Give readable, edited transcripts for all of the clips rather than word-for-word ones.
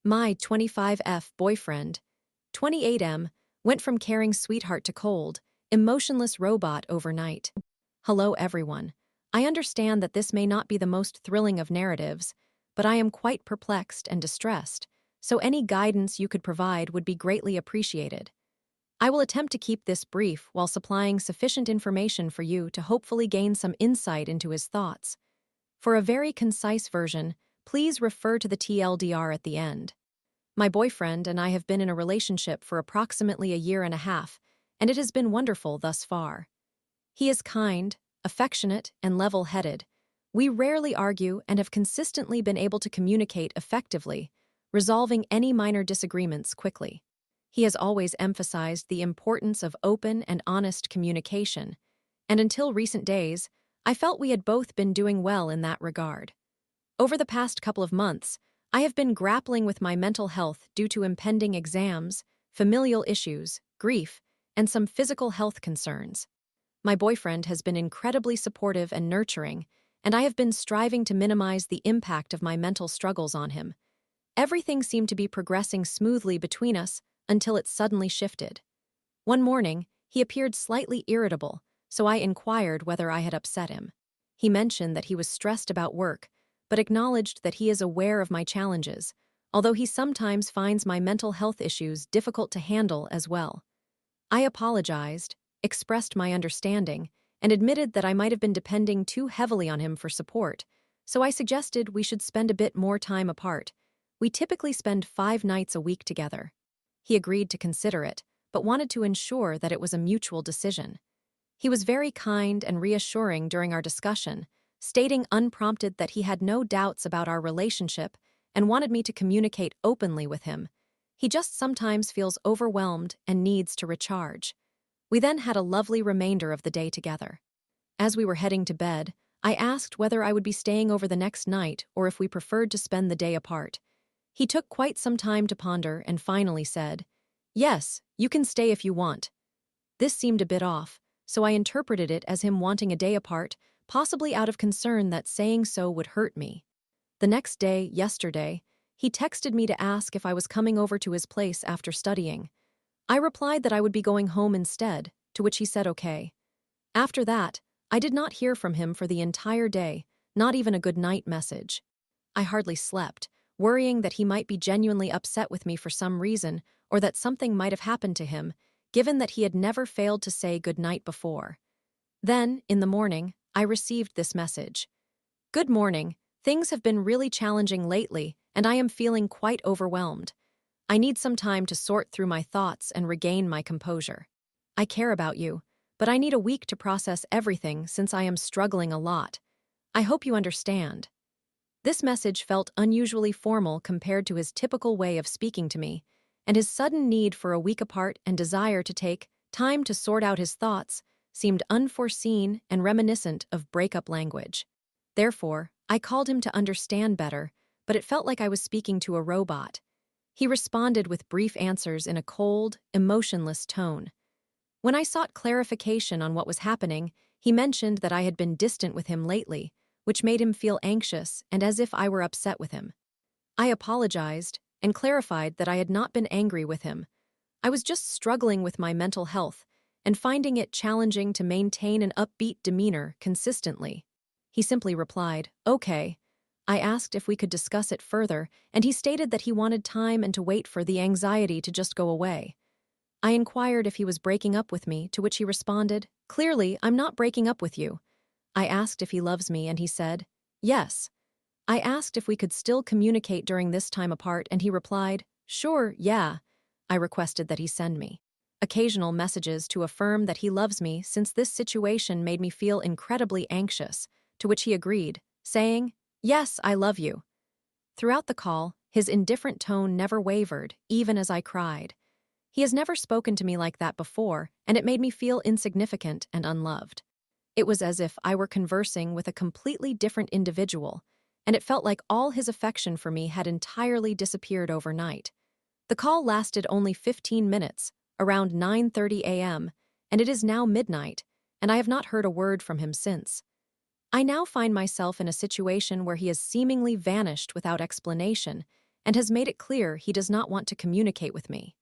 My 25F boyfriend, 28M, went from caring sweetheart to cold, emotionless robot overnight. Hello everyone. I understand that this may not be the most thrilling of narratives, but I am quite perplexed and distressed, so any guidance you could provide would be greatly appreciated. I will attempt to keep this brief while supplying sufficient information for you to hopefully gain some insight into his thoughts. For a very concise version, please refer to the TLDR at the end. My boyfriend and I have been in a relationship for approximately a year and a half, and it has been wonderful thus far. He is kind, affectionate, and level-headed. We rarely argue and have consistently been able to communicate effectively, resolving any minor disagreements quickly. He has always emphasized the importance of open and honest communication, and until recent days, I felt we had both been doing well in that regard. Over the past couple of months, I have been grappling with my mental health due to impending exams, familial issues, grief, and some physical health concerns. My boyfriend has been incredibly supportive and nurturing, and I have been striving to minimize the impact of my mental struggles on him. Everything seemed to be progressing smoothly between us until it suddenly shifted. One morning, he appeared slightly irritable, so I inquired whether I had upset him. He mentioned that he was stressed about work, but acknowledged that he is aware of my challenges, although he sometimes finds my mental health issues difficult to handle as well. I apologized, expressed my understanding, and admitted that I might have been depending too heavily on him for support, so I suggested we should spend a bit more time apart. We typically spend 5 nights a week together. He agreed to consider it, but wanted to ensure that it was a mutual decision. He was very kind and reassuring during our discussion, stating unprompted that he had no doubts about our relationship and wanted me to communicate openly with him. He just sometimes feels overwhelmed and needs to recharge. We then had a lovely remainder of the day together. As we were heading to bed, I asked whether I would be staying over the next night or if we preferred to spend the day apart. He took quite some time to ponder and finally said, "Yes, you can stay if you want." This seemed a bit off, so I interpreted it as him wanting a day apart, possibly out of concern that saying so would hurt me. The next day, yesterday, he texted me to ask if I was coming over to his place after studying. I replied that I would be going home instead, to which he said okay. After that, I did not hear from him for the entire day, not even a good night message. I hardly slept, worrying that he might be genuinely upset with me for some reason or that something might have happened to him, given that he had never failed to say good night before. Then, in the morning, I received this message. "Good morning. Things have been really challenging lately, and I am feeling quite overwhelmed. I need some time to sort through my thoughts and regain my composure. I care about you, but I need a week to process everything since I am struggling a lot. I hope you understand." This message felt unusually formal compared to his typical way of speaking to me, and his sudden need for a week apart and desire to take time to sort out his thoughts seemed unforeseen and reminiscent of breakup language. Therefore, I called him to understand better, but it felt like I was speaking to a robot. He responded with brief answers in a cold, emotionless tone. When I sought clarification on what was happening, he mentioned that I had been distant with him lately, which made him feel anxious and as if I were upset with him. I apologized and clarified that I had not been angry with him. I was just struggling with my mental health and finding it challenging to maintain an upbeat demeanor consistently. He simply replied, "Okay." I asked if we could discuss it further, and he stated that he wanted time and to wait for the anxiety to just go away. I inquired if he was breaking up with me, to which he responded, "Clearly, I'm not breaking up with you." I asked if he loves me, and he said, "Yes." I asked if we could still communicate during this time apart, and he replied, "Sure, yeah." I requested that he send me occasional messages to affirm that he loves me since this situation made me feel incredibly anxious, to which he agreed, saying, "Yes, I love you." Throughout the call, his indifferent tone never wavered, even as I cried. He has never spoken to me like that before, and it made me feel insignificant and unloved. It was as if I were conversing with a completely different individual, and it felt like all his affection for me had entirely disappeared overnight. The call lasted only 15 minutes, around 9:30 a.m., and it is now midnight, and I have not heard a word from him since. I now find myself in a situation where he has seemingly vanished without explanation, and has made it clear he does not want to communicate with me.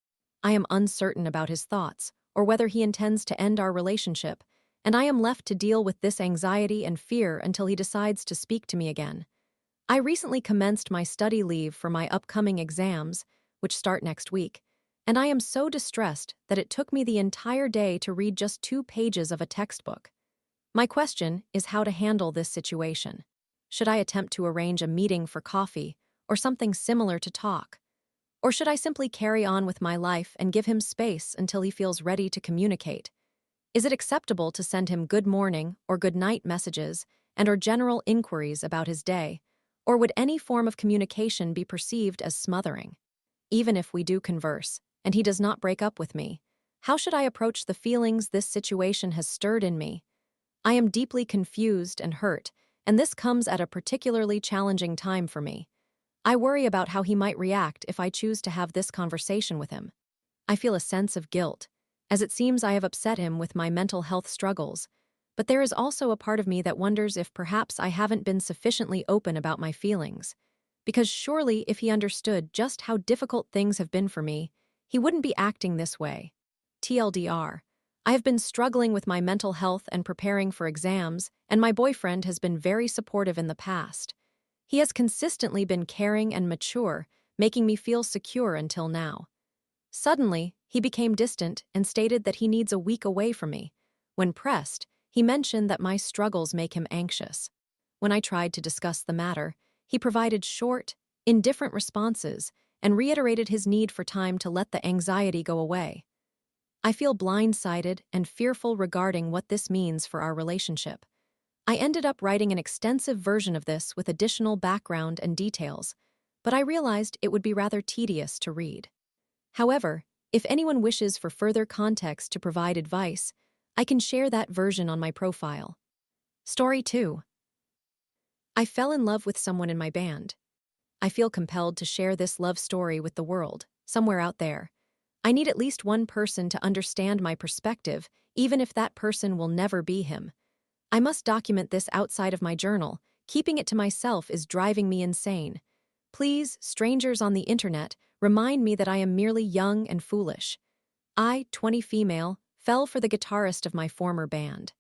I am uncertain about his thoughts, or whether he intends to end our relationship, and I am left to deal with this anxiety and fear until he decides to speak to me again. I recently commenced my study leave for my upcoming exams, which start next week, and I am so distressed that it took me the entire day to read just 2 pages of a textbook. My question is how to handle this situation. Should I attempt to arrange a meeting for coffee or something similar to talk? Or should I simply carry on with my life and give him space until he feels ready to communicate? Is it acceptable to send him good morning or good night messages and/or general inquiries about his day? Or would any form of communication be perceived as smothering? Even if we do converse, and he does not break up with me, how should I approach the feelings this situation has stirred in me? I am deeply confused and hurt, and this comes at a particularly challenging time for me. I worry about how he might react if I choose to have this conversation with him. I feel a sense of guilt, as it seems I have upset him with my mental health struggles, but there is also a part of me that wonders if perhaps I haven't been sufficiently open about my feelings. Because surely if he understood just how difficult things have been for me, he wouldn't be acting this way. TLDR, I have been struggling with my mental health and preparing for exams, and my boyfriend has been very supportive in the past. He has consistently been caring and mature, making me feel secure until now. Suddenly, he became distant and stated that he needs a week away from me. When pressed, he mentioned that my struggles make him anxious. When I tried to discuss the matter, he provided short, indifferent responses and reiterated his need for time to let the anxiety go away. I feel blindsided and fearful regarding what this means for our relationship. I ended up writing an extensive version of this with additional background and details, but I realized it would be rather tedious to read. However, if anyone wishes for further context to provide advice, I can share that version on my profile. Story 2. I fell in love with someone in my band. I feel compelled to share this love story with the world, somewhere out there. I need at least one person to understand my perspective, even if that person will never be him. I must document this outside of my journal. Keeping it to myself is driving me insane. Please, strangers on the internet, remind me that I am merely young and foolish. I, 20 female, fell for the guitarist of my former band.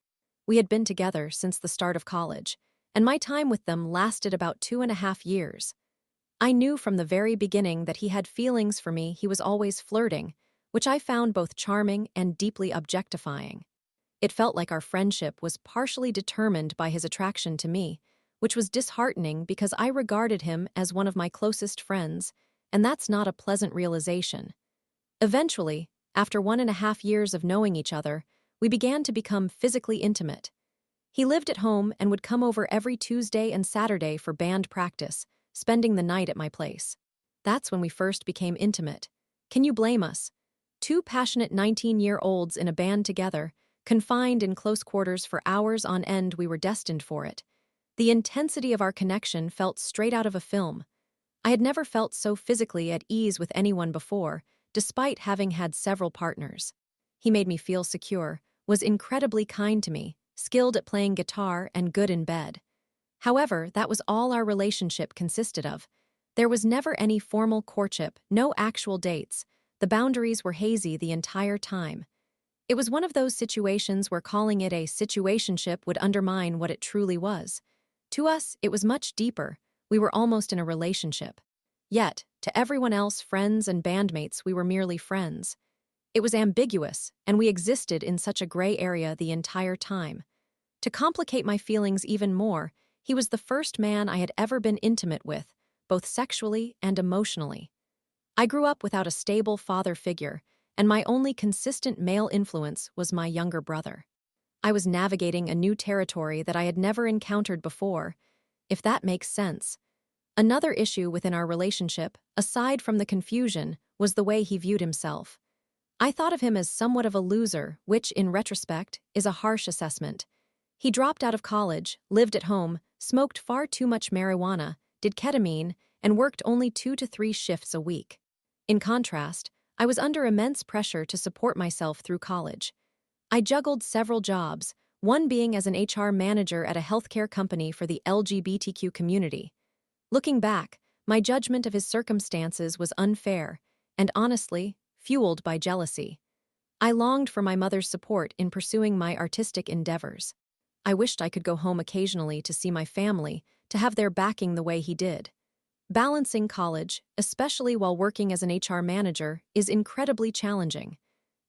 We had been together since the start of college, and my time with them lasted about 2.5 years. I knew from the very beginning that he had feelings for me. He was always flirting, which I found both charming and deeply objectifying. It felt like our friendship was partially determined by his attraction to me, which was disheartening because I regarded him as one of my closest friends, and that's not a pleasant realization. Eventually, after 1.5 years of knowing each other, we began to become physically intimate. He lived at home and would come over every Tuesday and Saturday for band practice, spending the night at my place. That's when we first became intimate. Can you blame us? 2 passionate 19-year-olds in a band together, confined in close quarters for hours on end. We were destined for it. The intensity of our connection felt straight out of a film. I had never felt so physically at ease with anyone before, despite having had several partners. He made me feel secure, was incredibly kind to me, skilled at playing guitar, and good in bed. However, that was all our relationship consisted of. There was never any formal courtship, no actual dates. The boundaries were hazy the entire time. It was one of those situations where calling it a situationship would undermine what it truly was. To us, it was much deeper. We were almost in a relationship. Yet, to everyone else, friends and bandmates, we were merely friends. It was ambiguous, and we existed in such a gray area the entire time. To complicate my feelings even more, he was the first man I had ever been intimate with, both sexually and emotionally. I grew up without a stable father figure, and my only consistent male influence was my younger brother. I was navigating a new territory that I had never encountered before, if that makes sense. Another issue within our relationship, aside from the confusion, was the way he viewed himself. I thought of him as somewhat of a loser, which, in retrospect, is a harsh assessment. He dropped out of college, lived at home, smoked far too much marijuana, did ketamine, and worked only 2 to 3 shifts a week. In contrast, I was under immense pressure to support myself through college. I juggled several jobs, one being as an HR manager at a healthcare company for the LGBTQ community. Looking back, my judgment of his circumstances was unfair and, honestly, fueled by jealousy. I longed for my mother's support in pursuing my artistic endeavors. I wished I could go home occasionally to see my family, to have their backing the way he did. Balancing college, especially while working as an HR manager, is incredibly challenging.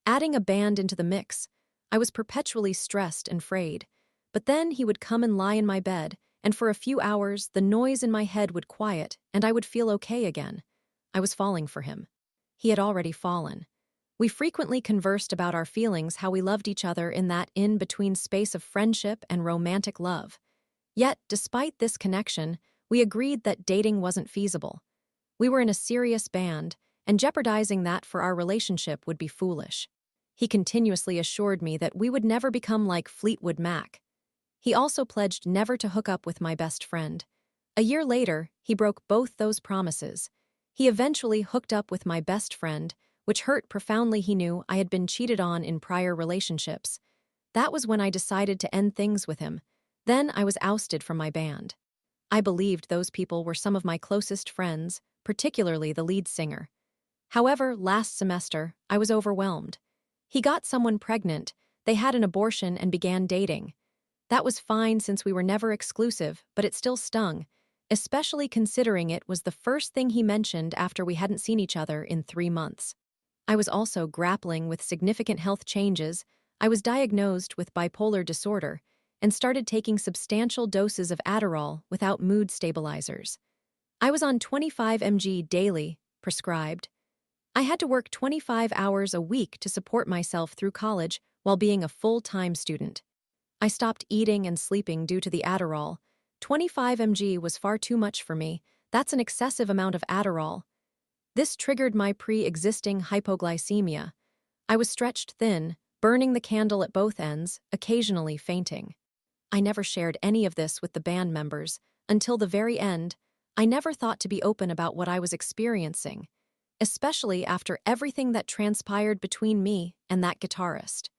Adding a band into the mix, I was perpetually stressed and frayed. But then he would come and lie in my bed, and for a few hours the noise in my head would quiet and I would feel okay again. I was falling for him. He had already fallen. We frequently conversed about our feelings, how we loved each other in that in-between space of friendship and romantic love. Yet, despite this connection, we agreed that dating wasn't feasible. We were in a serious band, and jeopardizing that for our relationship would be foolish. He continuously assured me that we would never become like Fleetwood Mac. He also pledged never to hook up with my best friend. A year later, he broke both those promises. He eventually hooked up with my best friend, which hurt profoundly. He knew I had been cheated on in prior relationships. That was when I decided to end things with him. Then I was ousted from my band. I believed those people were some of my closest friends, particularly the lead singer. However, last semester, I was overwhelmed. He got someone pregnant, they had an abortion and began dating. That was fine since we were never exclusive, but it still stung, especially considering it was the first thing he mentioned after we hadn't seen each other in 3 months. I was also grappling with significant health changes. I was diagnosed with bipolar disorder and started taking substantial doses of Adderall without mood stabilizers. I was on 25 mg daily, prescribed. I had to work 25 hours a week to support myself through college while being a full-time student. I stopped eating and sleeping due to the Adderall. 25 mg was far too much for me. That's an excessive amount of Adderall. This triggered my pre-existing hypoglycemia. I was stretched thin, burning the candle at both ends, occasionally fainting. I never shared any of this with the band members. Until the very end, I never thought to be open about what I was experiencing, especially after everything that transpired between me and that guitarist.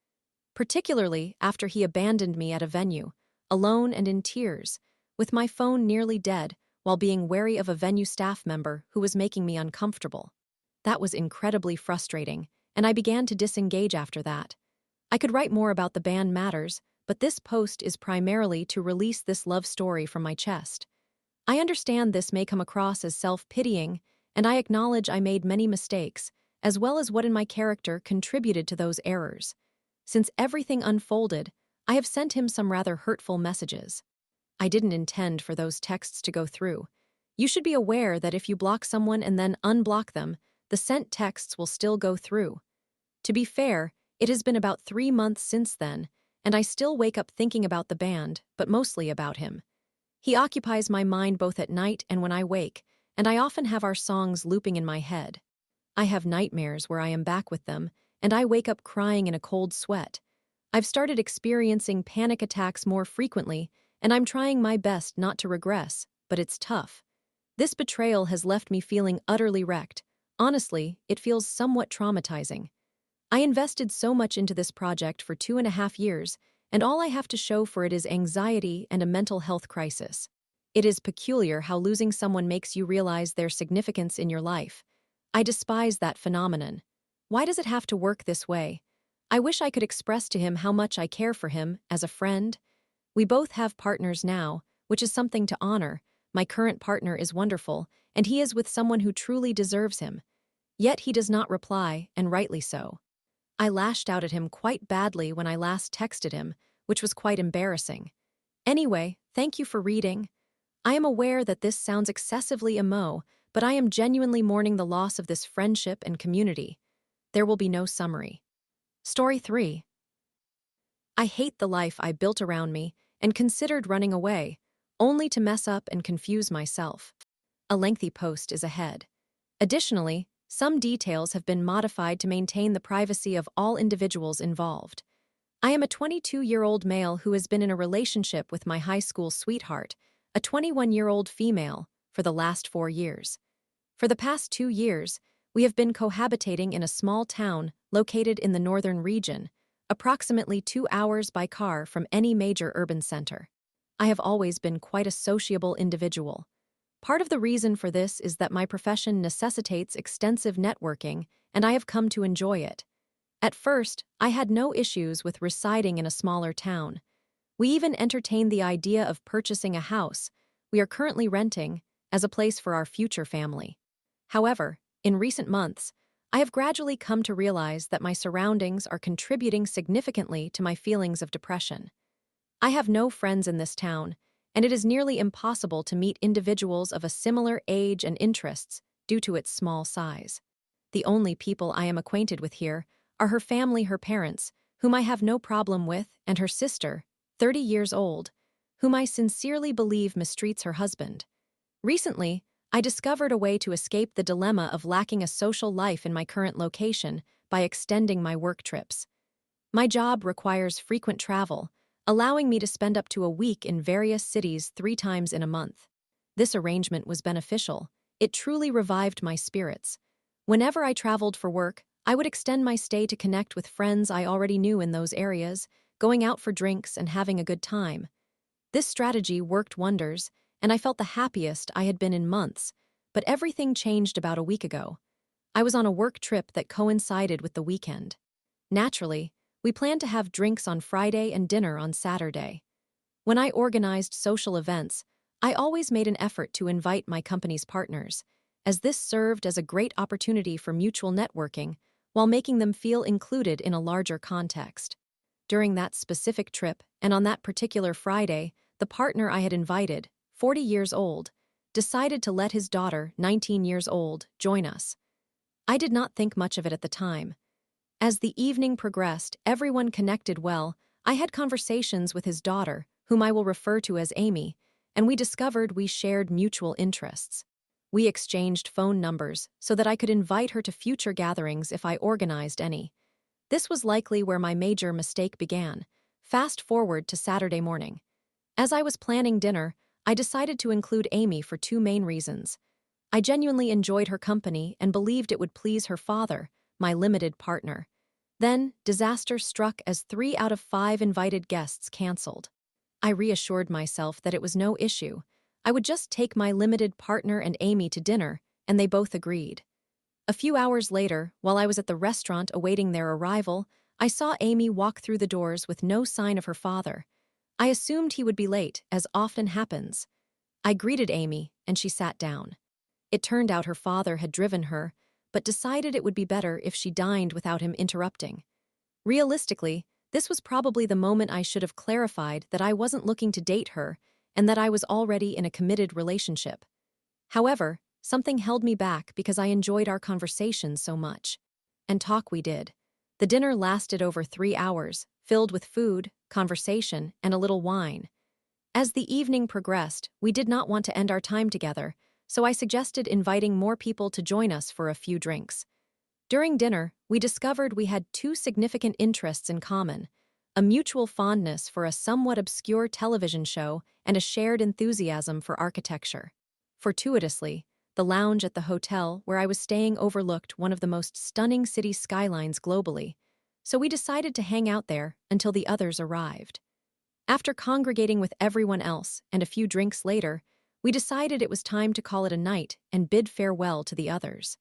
Particularly after he abandoned me at a venue, alone and in tears, with my phone nearly dead, while being wary of a venue staff member who was making me uncomfortable. That was incredibly frustrating, and I began to disengage after that. I could write more about the band matters, but this post is primarily to release this love story from my chest. I understand this may come across as self-pitying, and I acknowledge I made many mistakes, as well as what in my character contributed to those errors. Since everything unfolded, I have sent him some rather hurtful messages. I didn't intend for those texts to go through. You should be aware that if you block someone and then unblock them, the sent texts will still go through. To be fair, it has been about 3 months since then, and I still wake up thinking about the band, but mostly about him. He occupies my mind both at night and when I wake, and I often have our songs looping in my head. I have nightmares where I am back with them, and I wake up crying in a cold sweat. I've started experiencing panic attacks more frequently, and I'm trying my best not to regress, but it's tough. This betrayal has left me feeling utterly wrecked. Honestly, it feels somewhat traumatizing. I invested so much into this project for 2.5 years, and all I have to show for it is anxiety and a mental health crisis. It is peculiar how losing someone makes you realize their significance in your life. I despise that phenomenon. Why does it have to work this way? I wish I could express to him how much I care for him as a friend. We both have partners now, which is something to honor. My current partner is wonderful, and he is with someone who truly deserves him. Yet he does not reply, and rightly so. I lashed out at him quite badly when I last texted him, which was quite embarrassing. Anyway, thank you for reading. I am aware that this sounds excessively emo, but I am genuinely mourning the loss of this friendship and community. There will be no summary. Story 3. I hate the life I built around me and considered running away, only to mess up and confuse myself. A lengthy post is ahead. Additionally, some details have been modified to maintain the privacy of all individuals involved. I am a 22-year-old male who has been in a relationship with my high school sweetheart, a 21-year-old female, for the last 4 years. For the past 2 years, we have been cohabitating in a small town located in the northern region, approximately 2 hours by car from any major urban center. I have always been quite a sociable individual. Part of the reason for this is that my profession necessitates extensive networking, and I have come to enjoy it. At first, I had no issues with residing in a smaller town. We even entertained the idea of purchasing a house we are currently renting as a place for our future family. However, in recent months, I have gradually come to realize that my surroundings are contributing significantly to my feelings of depression. I have no friends in this town, and it is nearly impossible to meet individuals of a similar age and interests due to its small size. The only people I am acquainted with here are her family, her parents, whom I have no problem with, and her sister, 30 years old, whom I sincerely believe mistreats her husband. Recently, I discovered a way to escape the dilemma of lacking a social life in my current location by extending my work trips. My job requires frequent travel, allowing me to spend up to a week in various cities 3 times in a month. This arrangement was beneficial. It truly revived my spirits. Whenever I traveled for work, I would extend my stay to connect with friends I already knew in those areas, going out for drinks and having a good time. This strategy worked wonders, and I felt the happiest I had been in months, but everything changed about a week ago. I was on a work trip that coincided with the weekend. Naturally, we planned to have drinks on Friday and dinner on Saturday. When I organized social events, I always made an effort to invite my company's partners, as this served as a great opportunity for mutual networking while making them feel included in a larger context. During that specific trip, and on that particular Friday, the partner I had invited, 40 years old, decided to let his daughter, 19 years old, join us. I did not think much of it at the time. As the evening progressed, everyone connected well. I had conversations with his daughter, whom I will refer to as Amy, and we discovered we shared mutual interests. We exchanged phone numbers so that I could invite her to future gatherings if I organized any. This was likely where my major mistake began. Fast forward to Saturday morning. As I was planning dinner, I decided to include Amy for 2 main reasons. I genuinely enjoyed her company and believed it would please her father, my limited partner. Then, disaster struck as 3 out of 5 invited guests canceled. I reassured myself that it was no issue. I would just take my limited partner and Amy to dinner, and they both agreed. A few hours later, while I was at the restaurant awaiting their arrival, I saw Amy walk through the doors with no sign of her father. I assumed he would be late, as often happens. I greeted Amy, and she sat down. It turned out her father had driven her, but decided it would be better if she dined without him interrupting. Realistically, this was probably the moment I should have clarified that I wasn't looking to date her and that I was already in a committed relationship. However, something held me back because I enjoyed our conversations so much. And talk we did. The dinner lasted over 3 hours, filled with food, conversation, and a little wine. As the evening progressed, we did not want to end our time together, so I suggested inviting more people to join us for a few drinks. During dinner, we discovered we had 2 significant interests in common: a mutual fondness for a somewhat obscure television show and a shared enthusiasm for architecture. Fortuitously, the lounge at the hotel where I was staying overlooked one of the most stunning city skylines globally, so we decided to hang out there until the others arrived. After congregating with everyone else and a few drinks later, we decided it was time to call it a night and bid farewell to the others.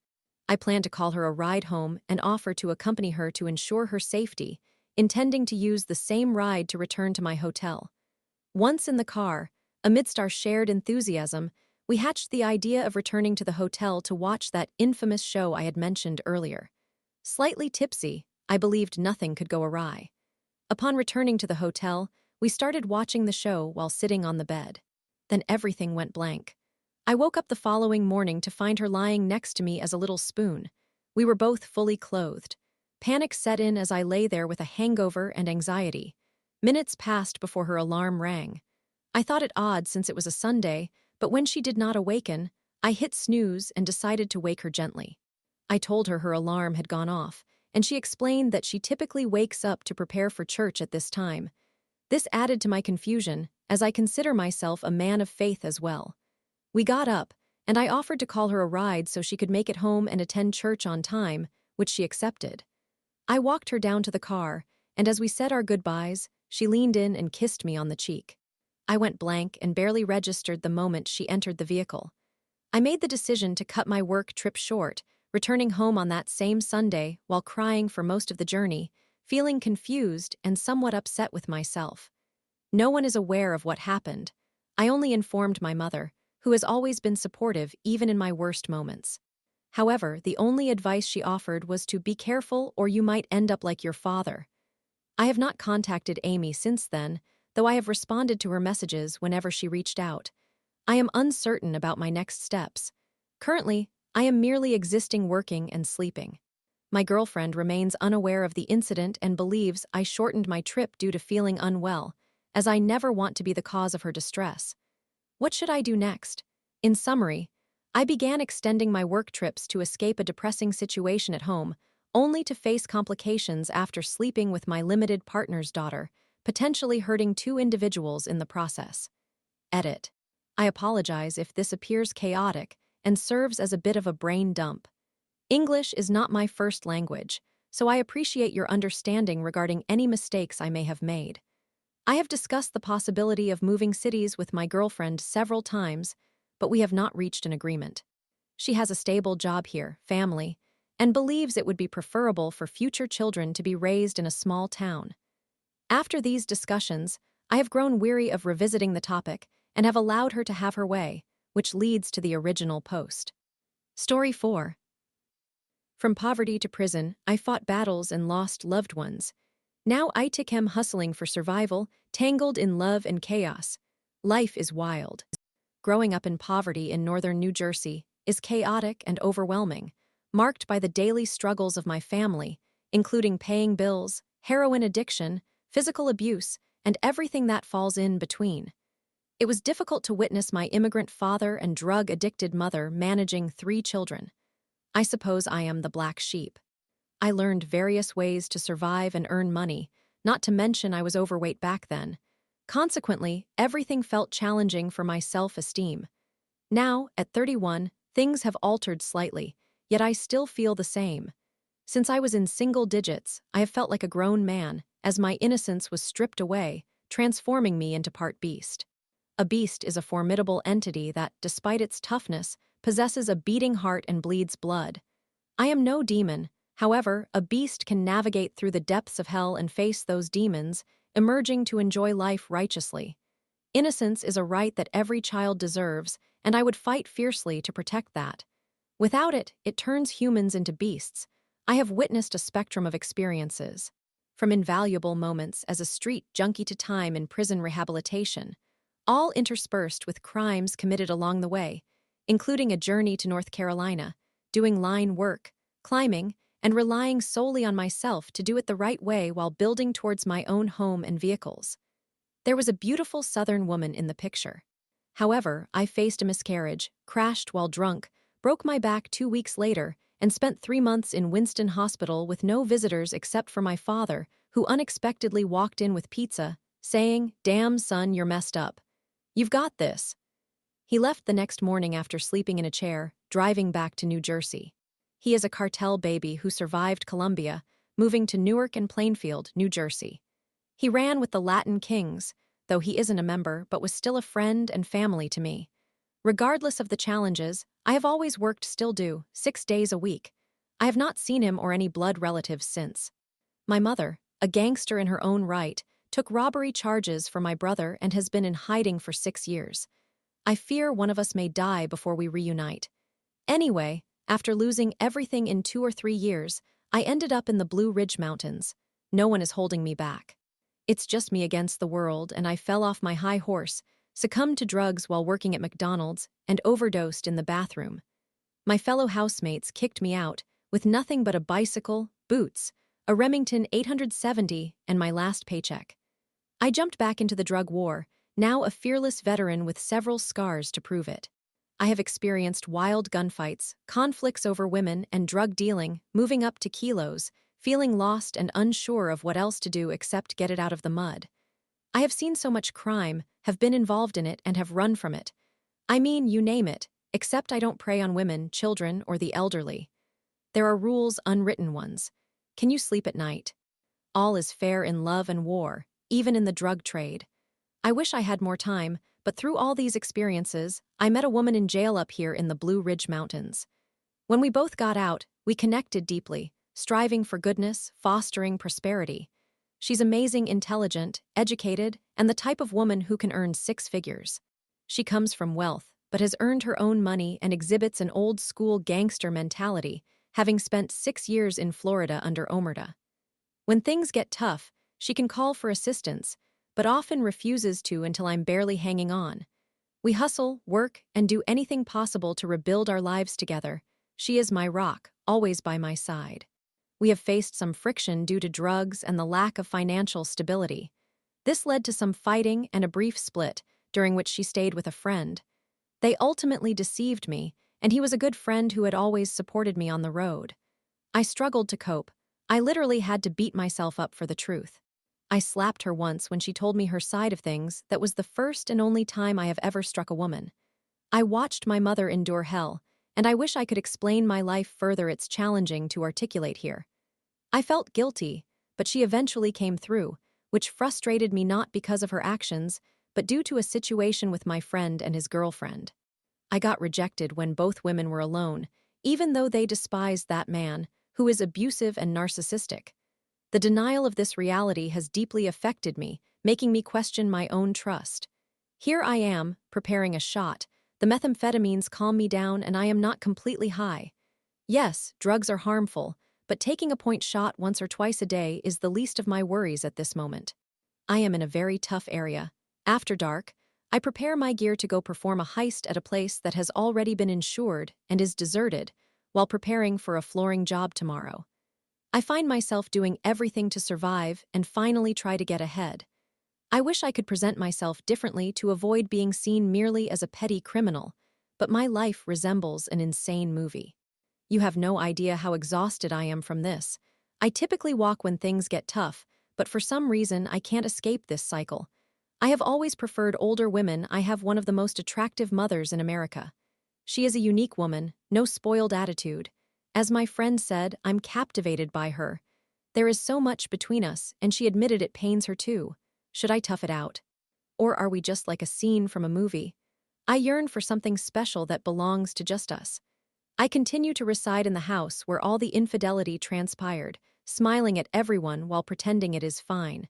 I planned to call her a ride home and offer to accompany her to ensure her safety, intending to use the same ride to return to my hotel. Once in the car, amidst our shared enthusiasm, we hatched the idea of returning to the hotel to watch that infamous show I had mentioned earlier. Slightly tipsy, I believed nothing could go awry. Upon returning to the hotel, we started watching the show while sitting on the bed. Then everything went blank. I woke up the following morning to find her lying next to me as a little spoon. We were both fully clothed. Panic set in as I lay there with a hangover and anxiety. Minutes passed before her alarm rang. I thought it odd since it was a Sunday, but when she did not awaken, I hit snooze and decided to wake her gently. I told her her alarm had gone off, and she explained that she typically wakes up to prepare for church at this time. This added to my confusion, as I consider myself a man of faith as well. We got up, and I offered to call her a ride so she could make it home and attend church on time, which she accepted. I walked her down to the car, and as we said our goodbyes, she leaned in and kissed me on the cheek. I went blank and barely registered the moment she entered the vehicle. I made the decision to cut my work trip short, returning home on that same Sunday while crying for most of the journey, feeling confused and somewhat upset with myself. No one is aware of what happened. I only informed my mother, who has always been supportive even in my worst moments. However, the only advice she offered was to be careful or you might end up like your father. I have not contacted Amy since then, though I have responded to her messages whenever she reached out. I am uncertain about my next steps. Currently, I am merely existing, working, and sleeping. My girlfriend remains unaware of the incident and believes I shortened my trip due to feeling unwell, as I never want to be the cause of her distress. What should I do next? In summary, I began extending my work trips to escape a depressing situation at home, only to face complications after sleeping with my limited partner's daughter, potentially hurting two individuals in the process. Edit. I apologize if this appears chaotic and serves as a bit of a brain dump. English is not my first language, so I appreciate your understanding regarding any mistakes I may have made. I have discussed the possibility of moving cities with my girlfriend several times, but we have not reached an agreement. She has a stable job here, family, and believes it would be preferable for future children to be raised in a small town. After these discussions, I have grown weary of revisiting the topic and have allowed her to have her way, which leads to the original post. Story 4. From poverty to prison, I fought battles and lost loved ones. Now I am hustling for survival, tangled in love and chaos. Life is wild. Growing up in poverty in northern New Jersey is chaotic and overwhelming, marked by the daily struggles of my family, including paying bills, heroin addiction, physical abuse, and everything that falls in between. It was difficult to witness my immigrant father and drug-addicted mother managing 3 children. I suppose I am the black sheep. I learned various ways to survive and earn money, not to mention I was overweight back then. Consequently, everything felt challenging for my self-esteem. Now, at 31, things have altered slightly, yet I still feel the same. Since I was in single digits, I have felt like a grown man, as my innocence was stripped away, transforming me into part beast. A beast is a formidable entity that, despite its toughness, possesses a beating heart and bleeds blood. I am no demon. However, a beast can navigate through the depths of hell and face those demons, emerging to enjoy life righteously. Innocence is a right that every child deserves, and I would fight fiercely to protect that. Without it, it turns humans into beasts. I have witnessed a spectrum of experiences, from invaluable moments as a street junkie to time in prison rehabilitation, all interspersed with crimes committed along the way, including a journey to North Carolina, doing line work, climbing, and relying solely on myself to do it the right way while building towards my own home and vehicles. There was a beautiful Southern woman in the picture. However, I faced a miscarriage, crashed while drunk, broke my back 2 weeks later, and spent 3 months in Winston Hospital with no visitors except for my father, who unexpectedly walked in with pizza, saying, "Damn, son, you're messed up. You've got this." He left the next morning after sleeping in a chair, driving back to New Jersey. He is a cartel baby who survived Colombia, moving to Newark and Plainfield, New Jersey. He ran with the Latin Kings, though he isn't a member, but was still a friend and family to me. Regardless of the challenges, I have always worked, still do, 6 days a week. I have not seen him or any blood relatives since. My mother, a gangster in her own right, took robbery charges for my brother and has been in hiding for 6 years. I fear one of us may die before we reunite. Anyway, after losing everything in 2 or 3 years, I ended up in the Blue Ridge Mountains. No one is holding me back. It's just me against the world, and I fell off my high horse, succumbed to drugs while working at McDonald's, and overdosed in the bathroom. My fellow housemates kicked me out, with nothing but a bicycle, boots, a Remington 870, and my last paycheck. I jumped back into the drug war, now a fearless veteran with several scars to prove it. I have experienced wild gunfights, conflicts over women, and drug dealing, moving up to kilos, feeling lost and unsure of what else to do except get it out of the mud. I have seen so much crime, have been involved in it, and have run from it. I mean, you name it, except I don't prey on women, children, or the elderly. There are rules, unwritten ones. Can you sleep at night? All is fair in love and war, even in the drug trade. I wish I had more time, but through all these experiences, I met a woman in jail up here in the Blue Ridge Mountains. When we both got out, we connected deeply, striving for goodness, fostering prosperity. She's amazing, intelligent, educated, and the type of woman who can earn six figures. She comes from wealth, but has earned her own money and exhibits an old-school gangster mentality, having spent 6 years in Florida under Omerta. When things get tough, she can call for assistance, but often refuses to until I'm barely hanging on. We hustle, work, and do anything possible to rebuild our lives together. She is my rock, always by my side. We have faced some friction due to drugs and the lack of financial stability. This led to some fighting and a brief split, during which she stayed with a friend. They ultimately deceived me, and he was a good friend who had always supported me on the road. I struggled to cope. I literally had to beat myself up for the truth. I slapped her once when she told me her side of things. That was the first and only time I have ever struck a woman. I watched my mother endure hell, and I wish I could explain my life further. It's challenging to articulate here. I felt guilty, but she eventually came through, which frustrated me not because of her actions, but due to a situation with my friend and his girlfriend. I got rejected when both women were alone, even though they despised that man, who is abusive and narcissistic. The denial of this reality has deeply affected me, making me question my own trust. Here I am, preparing a shot. The methamphetamines calm me down and I am not completely high. Yes, drugs are harmful, but taking a point shot once or twice a day is the least of my worries at this moment. I am in a very tough area. After dark, I prepare my gear to go perform a heist at a place that has already been insured and is deserted, while preparing for a flooring job tomorrow. I find myself doing everything to survive and finally try to get ahead. I wish I could present myself differently to avoid being seen merely as a petty criminal, but my life resembles an insane movie. You have no idea how exhausted I am from this. I typically walk when things get tough, but for some reason I can't escape this cycle. I have always preferred older women. I have one of the most attractive mothers in America. She is a unique woman, no spoiled attitude. As my friend said, I'm captivated by her. There is so much between us, and she admitted it pains her too. Should I tough it out? Or are we just like a scene from a movie? I yearn for something special that belongs to just us. I continue to reside in the house where all the infidelity transpired, smiling at everyone while pretending it is fine.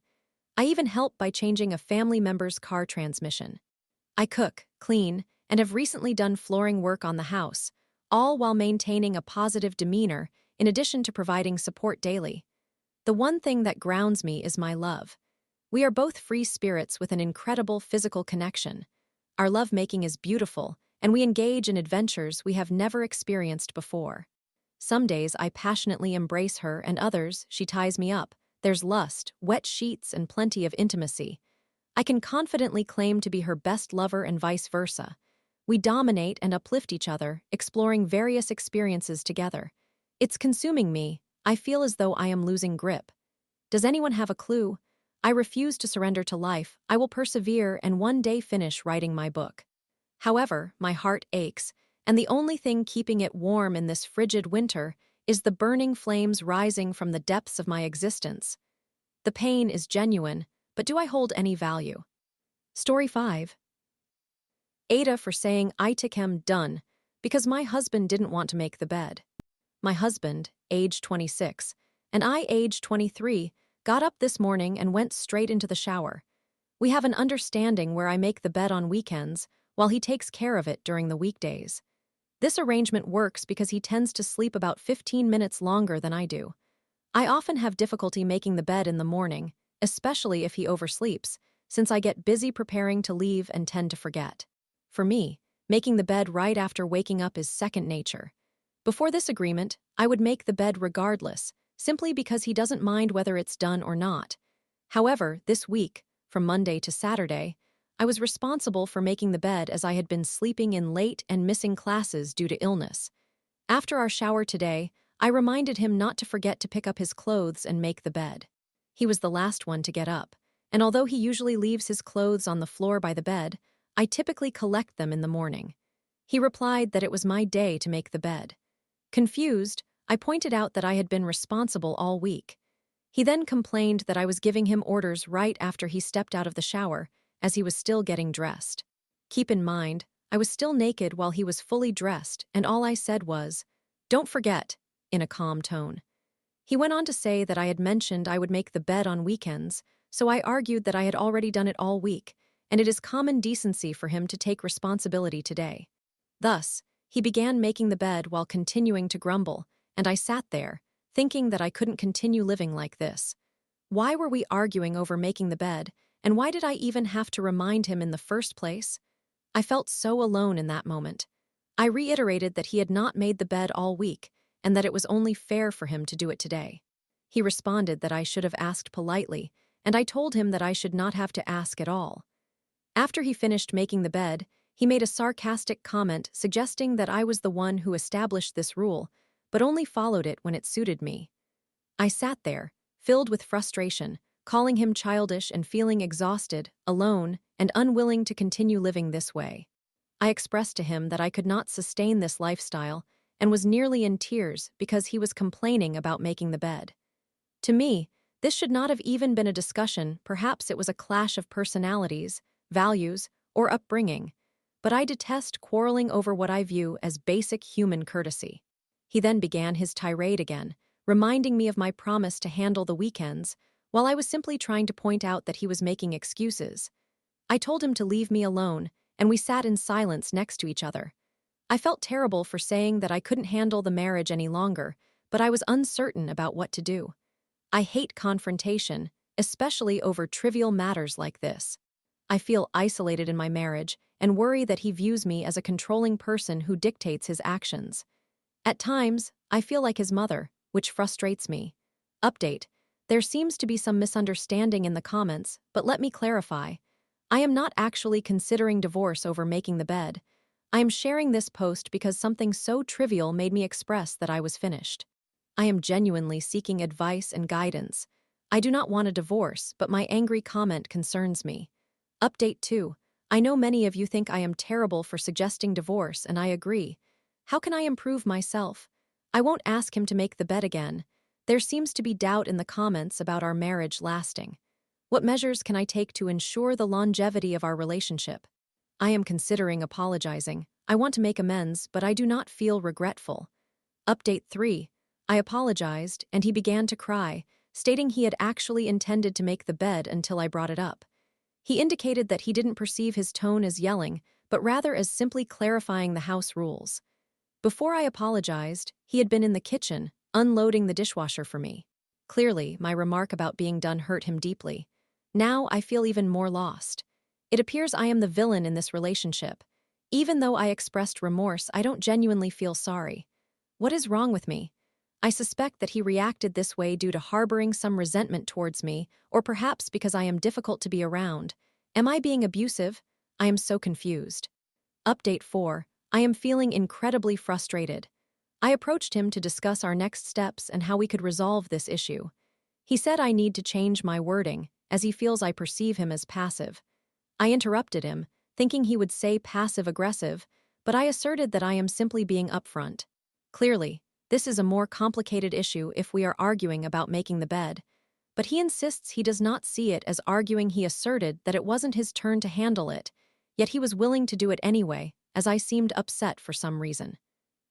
I even help by changing a family member's car transmission. I cook, clean, and have recently done flooring work on the house, all while maintaining a positive demeanor in addition to providing support daily. The one thing that grounds me is my love. We are both free spirits with an incredible physical connection. Our lovemaking is beautiful, and we engage in adventures we have never experienced before. Some days I passionately embrace her, and others she ties me up. There's lust, wet sheets, and plenty of intimacy. I can confidently claim to be her best lover and vice versa. We dominate and uplift each other, exploring various experiences together. It's consuming me. I feel as though I am losing grip. Does anyone have a clue? I refuse to surrender to life. I will persevere and one day finish writing my book. However, my heart aches, and the only thing keeping it warm in this frigid winter is the burning flames rising from the depths of my existence. The pain is genuine, but do I hold any value? Story 5. Aita for saying aita done, because my husband didn't want to make the bed. My husband, age 26, and I, age 23, got up this morning and went straight into the shower. We have an understanding where I make the bed on weekends, while he takes care of it during the weekdays. This arrangement works because he tends to sleep about 15 minutes longer than I do. I often have difficulty making the bed in the morning, especially if he oversleeps, since I get busy preparing to leave and tend to forget. For me, making the bed right after waking up is second nature. Before this agreement, I would make the bed regardless, simply because he doesn't mind whether it's done or not. However, this week, from Monday to Saturday, I was responsible for making the bed as I had been sleeping in late and missing classes due to illness. After our shower today, I reminded him not to forget to pick up his clothes and make the bed. He was the last one to get up, and although he usually leaves his clothes on the floor by the bed, I typically collect them in the morning. He replied that it was my day to make the bed. Confused, I pointed out that I had been responsible all week. He then complained that I was giving him orders right after he stepped out of the shower, as he was still getting dressed. Keep in mind, I was still naked while he was fully dressed, and all I said was, "Don't forget," in a calm tone. He went on to say that I had mentioned I would make the bed on weekends, so I argued that I had already done it all week, and it is common decency for him to take responsibility today. Thus, he began making the bed while continuing to grumble, and I sat there, thinking that I couldn't continue living like this. Why were we arguing over making the bed, and why did I even have to remind him in the first place? I felt so alone in that moment. I reiterated that he had not made the bed all week, and that it was only fair for him to do it today. He responded that I should have asked politely, and I told him that I should not have to ask at all. After he finished making the bed, he made a sarcastic comment suggesting that I was the one who established this rule, but only followed it when it suited me. I sat there, filled with frustration, calling him childish and feeling exhausted, alone, and unwilling to continue living this way. I expressed to him that I could not sustain this lifestyle and was nearly in tears because he was complaining about making the bed. To me, this should not have even been a discussion. Perhaps it was a clash of personalities, values, or upbringing, but I detest quarreling over what I view as basic human courtesy. He then began his tirade again, reminding me of my promise to handle the weekends, while I was simply trying to point out that he was making excuses. I told him to leave me alone, and we sat in silence next to each other. I felt terrible for saying that I couldn't handle the marriage any longer, but I was uncertain about what to do. I hate confrontation, especially over trivial matters like this. I feel isolated in my marriage and worry that he views me as a controlling person who dictates his actions. At times, I feel like his mother, which frustrates me. Update: there seems to be some misunderstanding in the comments, but let me clarify. I am not actually considering divorce over making the bed. I am sharing this post because something so trivial made me express that I was finished. I am genuinely seeking advice and guidance. I do not want a divorce, but my angry comment concerns me. Update 2. I know many of you think I am terrible for suggesting divorce, and I agree. How can I improve myself? I won't ask him to make the bed again. There seems to be doubt in the comments about our marriage lasting. What measures can I take to ensure the longevity of our relationship? I am considering apologizing. I want to make amends, but I do not feel regretful. Update 3. I apologized, and he began to cry, stating he had actually intended to make the bed until I brought it up. He indicated that he didn't perceive his tone as yelling, but rather as simply clarifying the house rules. Before I apologized, he had been in the kitchen, unloading the dishwasher for me. Clearly, my remark about being done hurt him deeply. Now I feel even more lost. It appears I am the villain in this relationship. Even though I expressed remorse, I don't genuinely feel sorry. What is wrong with me? I suspect that he reacted this way due to harboring some resentment towards me, or perhaps because I am difficult to be around. Am I being abusive? I am so confused. Update 4. I am feeling incredibly frustrated. I approached him to discuss our next steps and how we could resolve this issue. He said I need to change my wording, as he feels I perceive him as passive. I interrupted him, thinking he would say passive-aggressive, but I asserted that I am simply being upfront. Clearly, this is a more complicated issue if we are arguing about making the bed, but he insists he does not see it as arguing. He asserted that it wasn't his turn to handle it, yet he was willing to do it anyway, as I seemed upset for some reason.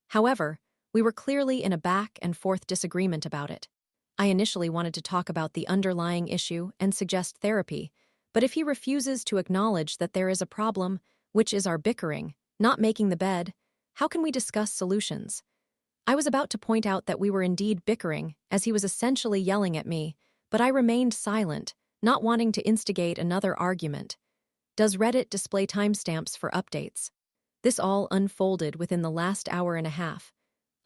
However, we were clearly in a back-and-forth disagreement about it. I initially wanted to talk about the underlying issue and suggest therapy, but if he refuses to acknowledge that there is a problem, which is our bickering, not making the bed, how can we discuss solutions? I was about to point out that we were indeed bickering, as he was essentially yelling at me, but I remained silent, not wanting to instigate another argument. Does Reddit display timestamps for updates? This all unfolded within the last hour and a half.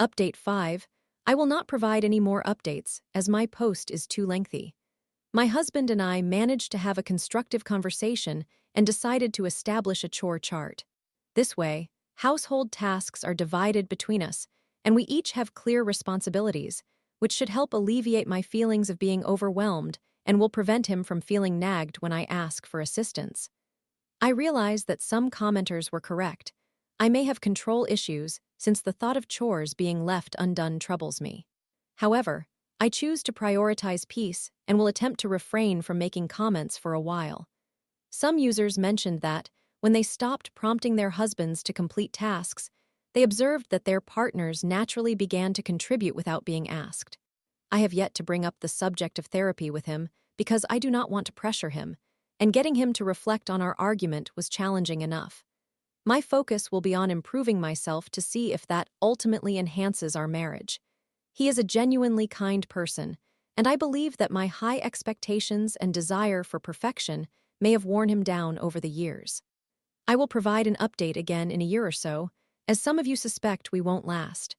Update 5. I will not provide any more updates, as my post is too lengthy. My husband and I managed to have a constructive conversation and decided to establish a chore chart. This way, household tasks are divided between us, and we each have clear responsibilities, which should help alleviate my feelings of being overwhelmed and will prevent him from feeling nagged when I ask for assistance. I realize that some commenters were correct. I may have control issues since the thought of chores being left undone troubles me. However, I choose to prioritize peace and will attempt to refrain from making comments for a while. Some users mentioned that, when they stopped prompting their husbands to complete tasks, they observed that their partners naturally began to contribute without being asked. I have yet to bring up the subject of therapy with him because I do not want to pressure him, and getting him to reflect on our argument was challenging enough. My focus will be on improving myself to see if that ultimately enhances our marriage. He is a genuinely kind person, and I believe that my high expectations and desire for perfection may have worn him down over the years. I will provide an update again in a year or so, as some of you suspect we won't last.